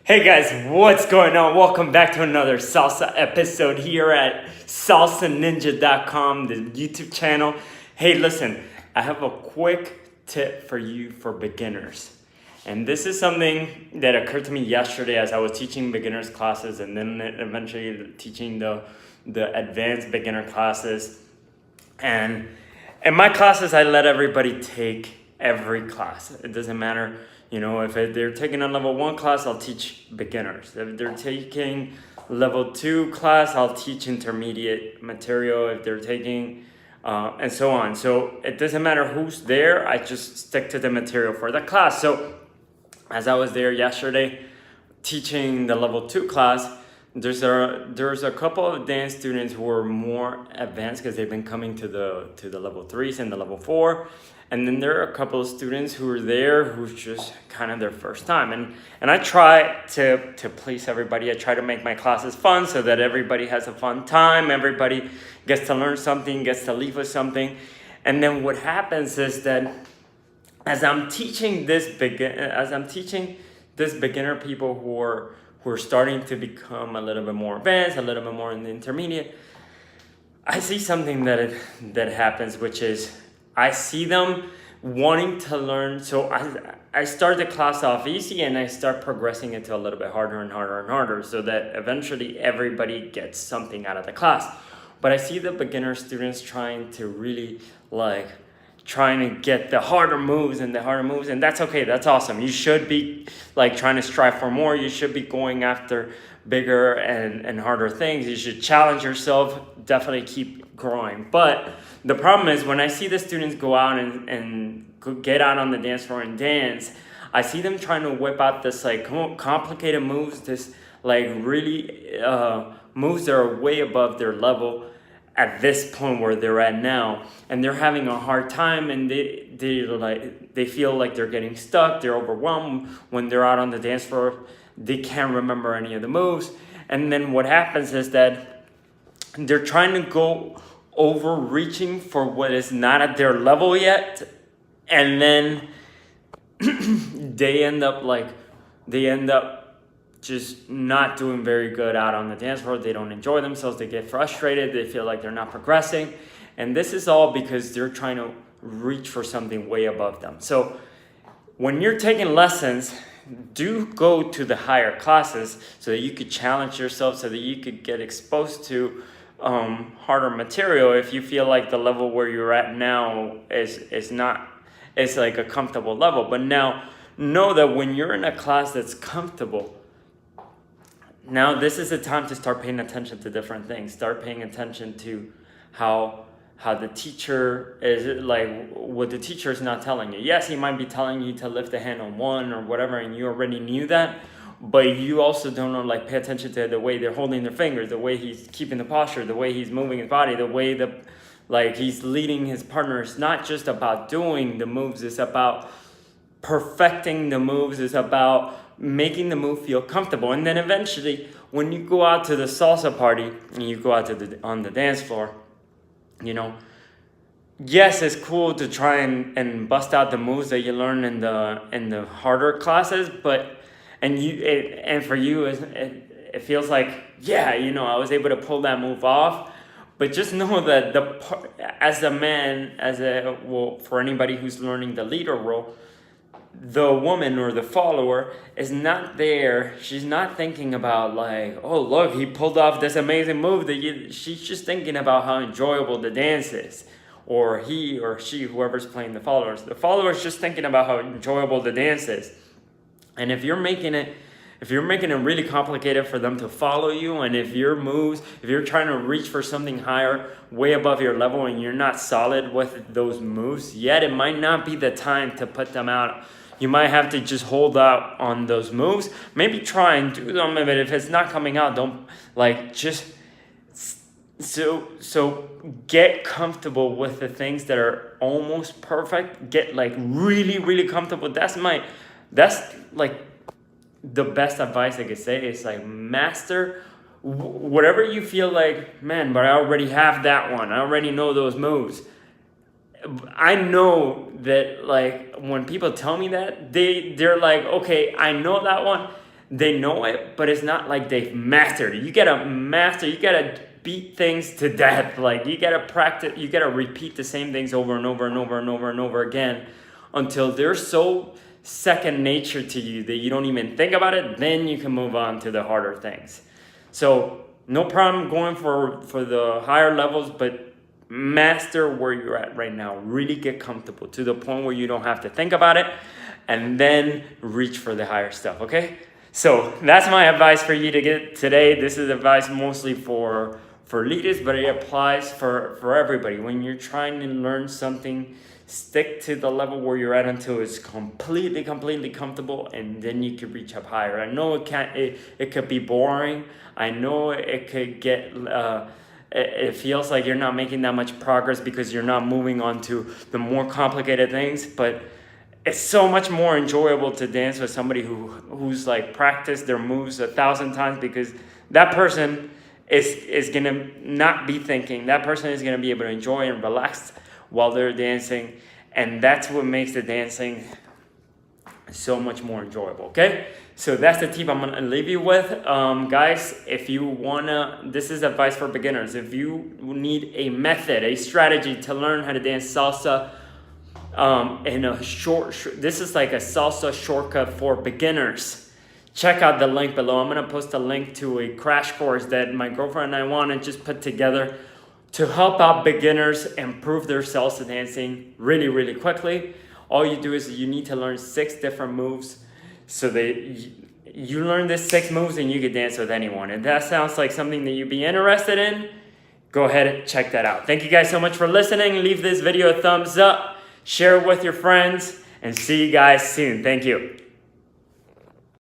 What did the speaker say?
Hey guys, what's going on? Welcome back to another Salsa episode here at salsaninja.com, the YouTube channel. Hey, listen, I have a quick tip for you for beginners. And this is something that occurred to me yesterday as I was teaching beginners classes and then eventually teaching the advanced beginner classes. And in my classes, I let everybody take every class. It doesn't matter, if they're taking a level 1 class, I'll teach beginners. If they're taking level 2 class, I'll teach intermediate material. If they're taking, and so on. So it doesn't matter who's there, I just stick to the material for the class. So as I was there yesterday teaching the level 2 class, there's a couple of dance students who are more advanced because they've been coming to the level 3s and the level 4, and then there are a couple of students who are there who's just kind of their first time, and I try to please everybody. I try to make my classes fun so that everybody has a fun time, everybody gets to learn something, gets to leave with something. And then what happens is that as I'm teaching this beginner people who are starting to become a little bit more advanced, a little bit more in the intermediate, I see something that happens, which is I see them wanting to learn. So I start the class off easy and I start progressing it to a little bit harder and harder and harder so that eventually everybody gets something out of the class. But I see the beginner students trying to get the harder moves, and that's okay. That's awesome. You should be trying to strive for more. You should be going after bigger and harder things. You should challenge yourself, definitely keep growing. But the problem is when I see the students go out and get out on the dance floor and dance, I see them trying to whip out this complicated moves, this really moves that are way above their level at this point where they're at now, and they're having a hard time, and they feel like they're getting stuck, they're overwhelmed. When they're out on the dance floor, they can't remember any of the moves, and then what happens is that they're trying to go overreaching for what is not at their level yet, and then they end up just not doing very good out on the dance floor. They don't enjoy themselves. They get frustrated. They feel like they're not progressing. And this is all because they're trying to reach for something way above them. So when you're taking lessons, do go to the higher classes so that you could challenge yourself, so that you could get exposed to harder material if you feel like the level where you're at now is like a comfortable level. But now know that when you're in a class that's comfortable, now this is the time to start paying attention to different things. Start paying attention to how the teacher is, what the teacher is not telling you. Yes, he might be telling you to lift a hand on 1 or whatever, and you already knew that, but you also don't know, pay attention to the way they're holding their fingers, the way he's keeping the posture, the way he's moving his body, the way he's leading his partner. It's not just about doing the moves, it's about perfecting the moves, is about making the move feel comfortable. And then eventually when you go out to the salsa party and you go out on the dance floor, yes, it's cool to try and bust out the moves that you learn in the harder classes, but for you it feels like, yeah, I was able to pull that move off. But just know that for anybody who's learning the leader role, the woman or the follower is not there. She's not thinking about oh, look, he pulled off this amazing move. She's just thinking about how enjoyable the dance is, or he or she, whoever's playing the followers. The follower is just thinking about how enjoyable the dance is. And if you're making it really complicated for them to follow you, and if you're trying to reach for something higher, way above your level, and you're not solid with those moves yet, it might not be the time to put them out. You might have to just hold out on those moves. Maybe try and do them, but if it's not coming out, don't so get comfortable with the things that are almost perfect. Get really, really comfortable. That's the best advice I could say is master whatever you feel like, man, but I already have that one. I already know those moves. I know that when people tell me that, they're like, okay, I know that one. they know it, but it's not like they've mastered it. You gotta master, you gotta beat things to death. Like you gotta practice, you gotta repeat the same things over and over and over and over and over again until they're so second nature to you that you don't even think about it. Then you can move on to the harder things. So no problem going for the higher levels, but master where you're at right now. Really get comfortable to the point where you don't have to think about it, and then reach for the higher stuff, okay? So that's my advice for you to get today. This is advice mostly for leaders, but it applies for everybody. When you're trying to learn something, stick to the level where you're at until it's completely comfortable, and then you can reach up higher. I know it could be boring. I know it could get it feels like you're not making that much progress because you're not moving on to the more complicated things, but it's so much more enjoyable to dance with somebody who's like practiced their moves 1,000 times, because that person is gonna not be thinking. That person is gonna be able to enjoy and relax while they're dancing, and that's what makes the dancing so much more enjoyable. Okay, so that's the tip I'm gonna leave you with, guys. If you wanna, this is advice for beginners. If you need a method, a strategy to learn how to dance salsa in a this is like a salsa shortcut for beginners. Check out the link below. I'm gonna post a link to a crash course that my girlfriend and I want to just put together to help out beginners improve their salsa dancing really quickly. All you do is you need to learn 6 different moves, so that you learn this 6 moves and you can dance with anyone. And that sounds like something that you'd be interested in, go ahead and check that out. Thank you guys so much for listening. Leave this video a thumbs up, share it with your friends, and see you guys soon. Thank you.